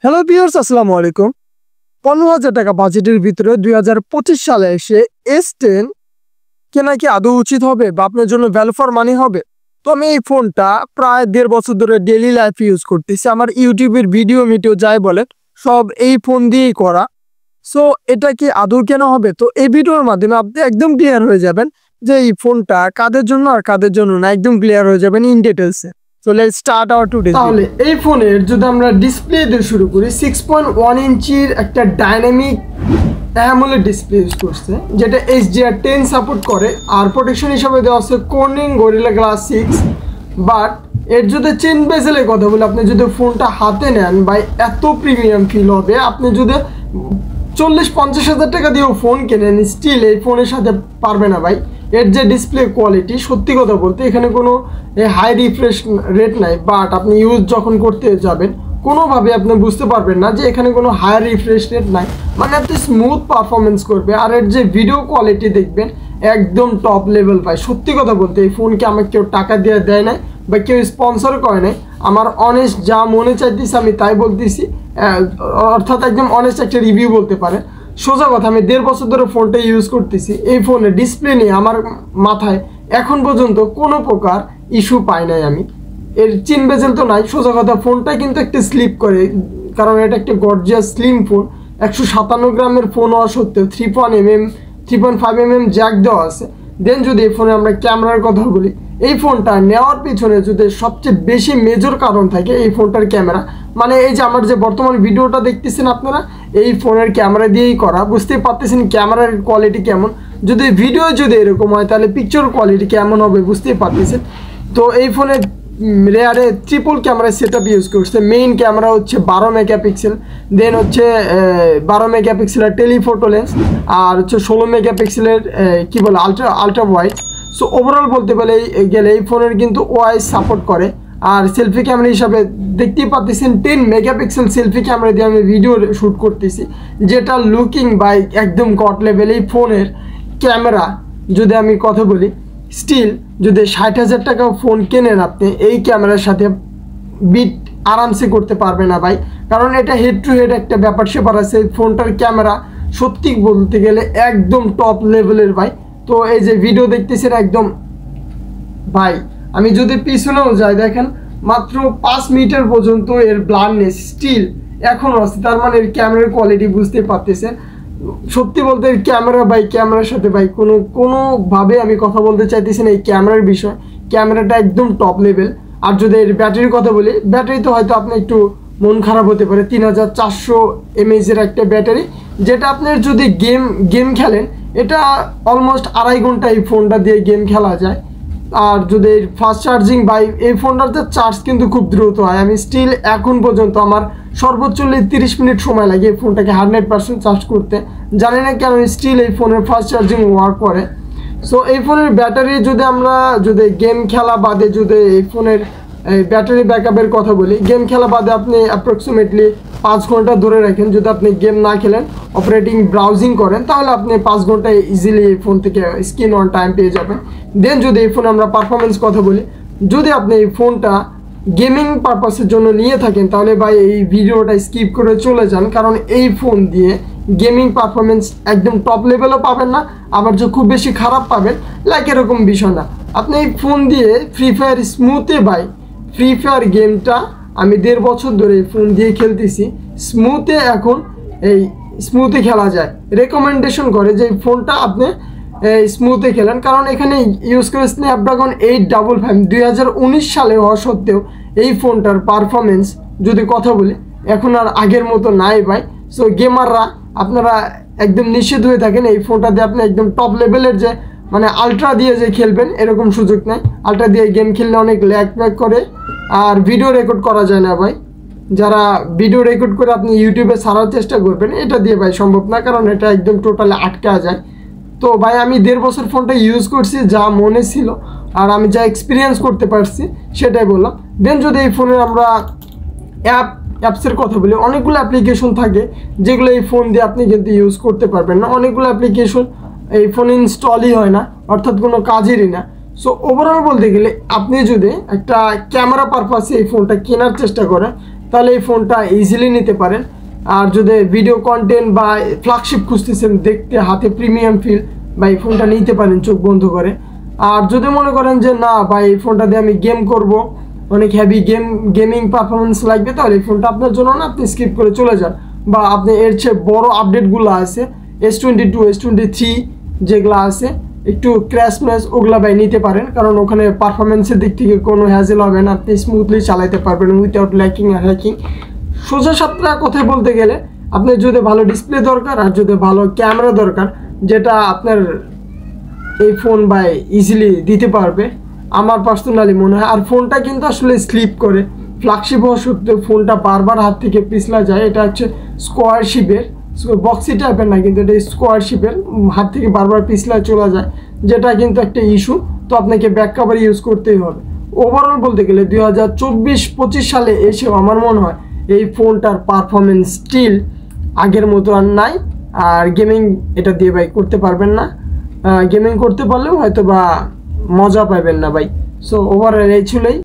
Hello viewers, আসসালামু আলাইকুম। 15,000 টাকা বাজেটের ভিতরে 2025 সালে এসে S10 কেনা কি আদৌ উচিত হবে বা আপনার জন্য ভ্যালু ফর মানি হবে? তো আমি এই ফোনটা প্রায় 1.5 বছর ধরে ডেইলি লাইফে ইউজ করতেছি। আমার ইউটিউবের ভিডিও যাই বলে সব এই ফোন দিয়েই করা। সো এটা কি আদৌ কেনা হবে? তো এই ভিডিওর মাধ্যমে আপনি একদম ক্লিয়ার হয়ে যাবেন যে এই ফোনটা কাদের জন্য আর কাদের জন্য না, একদম ক্লিয়ার হয়ে যাবেন ইন ডিটেইলসে। So let's start our today. তাহলে এই ফোনের যদি আমরা ডিসপ্লে দিয়ে শুরু করি, 6.1 ইঞ্চির একটা ডাইনামিক অ্যামোলেড ডিসপ্লে ইউজ করছে, যেটা HDR10 সাপোর্ট করে। আর প্রোটেকশন হিসাবে দেওয়া আছে কর্নিং গরিলা গ্লাস 6। বাট এর যদি চেন বেজেলের কথা বলি, আপনি যদি ফোনটা হাতে নেন ভাই, এত প্রিমিয়াম ফিল হবে। আপনি যদি 40-50 হাজার টাকা দিয়েও ফোন কেনেন, স্টিল এই ফোনের সাথে পারবে না ভাই। এর যে ডিসপ্লে কোয়ালিটি, সত্যি কথা বলতে এখানে কোনো হাই রিফ্রেশ রেট নাই। বাট আপনি ইউজ যখন করতে যাবেন, কোনোভাবে আপনি বুঝতে পারবেন না যে এখানে কোনো হাই রিফ্রেশ রেট নাই। মানে আপনি স্মুথ পারফরমেন্স করবে। আর এর যে ভিডিও কোয়ালিটি দেখবেন, একদম টপ লেভেল ভাই। সত্যি কথা বলতে এই ফোনকে আমাকে কেউ টাকা দিয়ে দেয় নাই বা কেউ স্পন্সর করে নাই। আমার অনেস্ট যা মনে চাইতেছি আমি তাই বলতেছি, অর্থাৎ একদম অনেস্ট একটা রিভিউ বলতে পারে। সোজা কথা, আমি 1.5 বছর ধরে ফোনটা ইউজ করতেছি। এই ফোনের ডিসপ্লে নিয়ে আমার মাথায় এখন পর্যন্ত কোনো প্রকার ইস্যু পাই নাই আমি। এর চিন বেজেল তো নাই। সোজা কথা, ফোনটা কিন্তু একটু স্লিপ করে, কারণ এটা একটা গর্জিয়াস স্লিম ফোন। 157 গ্রামের ফোন হওয়া সত্ত্বেও 3.5 mm জ্যাক দেওয়া আছে। দেন যদি এই ফোনে আমরা ক্যামেরার কথা বলি, এই ফোনটা নেওয়ার পিছনে যদি সবচেয়ে বেশি মেজর কারণ থাকে এই ফোনটার ক্যামেরা। মানে এই যে আমার যে বর্তমান ভিডিওটা দেখতেছেন আপনারা, এই ফোনের ক্যামেরা দিয়েই করা। বুঝতেই পারতেছেন ক্যামেরার কোয়ালিটি কেমন। যদি ভিডিও যদি এরকম হয়, তাহলে পিকচার কোয়ালিটি কেমন হবে বুঝতেই পারতেছেন। তো এই ফোনের রেয়ারে triple camera set up use করছে। মেইন ক্যামেরা হচ্ছে 12 মেগাপিক্সেল, দেন হচ্ছে 12 মেগাপিক্সেলের টেলিফোটো লেন্স, আর হচ্ছে 16 মেগাপিক্সেলের কী বলে আলট্রা ওয়াইড। সো ওভারঅল বলতে গেলে এই ফোনের কিন্তু ওআইএস সাপোর্ট করে। আর সেলফি ক্যামেরা হিসাবে দেখতেই পাচ্ছেন 10 মেগাপিক্সেল সেলফি ক্যামেরা দিয়ে আমি ভিডিও শ্যুট করতেছি, যেটা লুকিং বাই একদম গট লেভেল। এই ফোনের ক্যামেরা যদি আমি কথা বলি, স্টিল যদি 60,000 টাকা ফোন কেনেন আপনি, এই ক্যামেরার সাথে বিট আরামসে করতে পারবে না ভাই। কারণ এটা হেড টু হেড একটা ব্যাপার সেপার আছে। ফোনটার ক্যামেরা সত্যি বলতে গেলে একদম টপ লেভেলের ভাই। তো এই যে ভিডিও দেখতেছেন একদম ভাই, আমি যদি পিছনেও যাই দেখেন, মাত্র 5 মিটার পর্যন্ত এর ব্লারনেস স্টিল এখনও আছে। তার মানে এর ক্যামেরার কোয়ালিটি বুঝতে পারতেছেন। সত্যি বলতে এর ক্যামেরা ভাই, ক্যামেরার সাথে ভাই কোনোভাবে আমি কথা বলতে চাইতেছি না এই ক্যামেরার বিষয়। ক্যামেরাটা একদম টপ লেভেল। আর যদি এর ব্যাটারির কথা বলি, ব্যাটারি তো হয়তো আপনি একটু মন খারাপ হতে পারে। 3400 mAh একটা ব্যাটারি, যেটা আপনার যদি গেম খেলেন, এটা অলমোস্ট 2.5 ঘন্টা এই ফোনটা দিয়ে গেম খেলা যায়। আর যদি ফাস্ট চার্জিং বাই, এই ফোনটাতে চার্জ কিন্তু খুব দ্রুত হয়। আমি স্টিল এখন পর্যন্ত আমার সর্বোচ্চ 30 মিনিট সময় লাগে এই ফোনটাকে 100% চার্জ করতে। জানি না কেন স্টিল এই ফোনের ফাস্ট চার্জিং ওয়ার্ক করে। সো এই ফোনের ব্যাটারি যদি গেম খেলা বাদে যদি এই ফোনের ব্যাটারি ব্যাকআপের কথা বলি, গেম খেলা বাদে আপনি অ্যাপ্রক্সিমেটলি 5 ঘন্টা ধরে রাখেন। যদি আপনি গেম না খেলেন, অপারেটিং ব্রাউজিং করেন, তাহলে আপনি 5 ঘন্টায় ইজিলি এই ফোন থেকে স্ক্রিন অন টাইম পেয়ে যাবেন। দেন যদি এই ফোনে আমরা পারফরমেন্স কথা বলি, যদি আপনি এই ফোনটা গেমিং পারপাসের জন্য নিয়ে থাকেন, তাহলে ভাই এই ভিডিওটা স্কিপ করে চলে যান। কারণ এই ফোন দিয়ে গেমিং পারফরমেন্স একদম টপ লেভেলও পাবেন না, আবার যে খুব বেশি খারাপ পাবেন লাইক এরকম বিষয় না। আপনি এই ফোন দিয়ে ফ্রি ফায়ার স্মুথে ভাই, ফ্রি ফায়ার গেমটা আমি 1.5 বছর ধরে এই ফোন দিয়ে খেলতেছি, স্মুথে এখন এই স্মুথে খেলা যায়। রেকমেন্ডেশন করে যে এই ফোনটা আপনি স্মুথে খেলেন, কারণ এখানে ইউজ করে স্ন্যাপড্রাগন 855। 2019 সালে হওয়া সত্ত্বেও এই ফোনটার পারফরমেন্স যদি কথা বলি, এখন আর আগের মতো নাই ভাই। সো গেমাররা আপনারা একদম নিশ্চিত হয়ে থাকেন, এই ফোনটা দিয়ে আপনি একদম টপ লেভেলের যে মানে আলট্রা দিয়ে যে খেলবেন এরকম সুযোগ নেই। আলট্রা দিয়ে গেম খেললে অনেক ল্যাগ করে, আর ভিডিও রেকর্ড করা যায় না ভাই। যারা ভিডিও রেকর্ড করে আপনি ইউটিউবে ছাড়ার চেষ্টা করবেন, এটা দিয়ে ভাই সম্ভব না, কারণ এটা একদম টোটালি আটকা যায়। তো ভাই আমি 1.5 বছর ফোনটা ইউজ করছি, যা মনে ছিল আর আমি যা এক্সপিরিয়েন্স করতে পারছি সেটাই বললাম। দেন যদি এই ফোনের আমরা অ্যাপসের কথা বলি, অনেকগুলো অ্যাপ্লিকেশন থাকে যেগুলো এই ফোন দিয়ে আপনি কিন্তু ইউজ করতে পারবেন না। অনেকগুলো অ্যাপ্লিকেশন এই ফোনে ইনস্টলই হয় না, অর্থাৎ কোনো কাজেরই না। সো ওভারঅল বলতে গেলে আপনি যদি একটা ক্যামেরা পারপাসে এই ফোনটা কেনার চেষ্টা করেন, তাহলে এই ফোনটা ইজিলি নিতে পারেন। আর যদি ভিডিও কন্টেন্ট বা ফ্ল্যাগশিপ খুঁজতেছেন দেখতে হাতে প্রিমিয়াম ফিল, বা এই ফোনটা নিতে পারেন চোখ বন্ধ করে। আর যদি মনে করেন যে না ভাই এই ফোনটা দিয়ে আমি গেম করব, অনেক হেভি গেমিং পারফরমেন্স লাগবে, তাহলে এই ফোনটা আপনার জন্য না, আপনি স্কিপ করে চলে যান। বা আপনি এর চেয়ে বড় আপডেটগুলো আছে S22 S23 যেগুলো আছে একটু ক্র্যাশ ম্যাশ, ওগুলা ভাই নিতে পারেন, কারণ ওখানে পারফরমেন্সের দিক থেকে কোনো হ্যাজেল হবে না, আপনি স্মুথলি চালাতে পারবেন উইথাউট ল্যাকিং আর হ্যাকিং। সোজা সাপটা কথায় বলতে গেলে আপনার যদি ভালো ডিসপ্লে দরকার আর যদি ভালো ক্যামেরা দরকার, যেটা আপনার এই ফোন ভাই ইজিলি দিতে পারবে আমার পার্সোনালি মনে হয়। আর ফোনটা কিন্তু আসলে স্লিপ করে, ফ্ল্যাগশিপ হওয়া সত্ত্বেও ফোনটা বারবার হাত থেকে পিছলা যায়। এটা হচ্ছে স্কোয়ার শিপের, বক্সি টাইপের না, কিন্তু এটা স্কোয়ার শিপের, হাত থেকে বারবার পিছলা চলে যায়, যেটা কিন্তু একটা ইস্যু। তো আপনাকে ব্যাক কভার ইউজ করতেই হবে। ওভারঅল বলতে গেলে 2024-25 সালে এসেও আমার মনে হয় এই ফোনটার পারফরমেন্স স্টিল আগের মতো আর নাই। আর গেমিং এটা দিয়ে ভাই করতে পারবেন না, গেমিং করতে পারলেও হয়তো বা মজা পাবেন না ভাই। সো ওভারঅল এই ছিলই।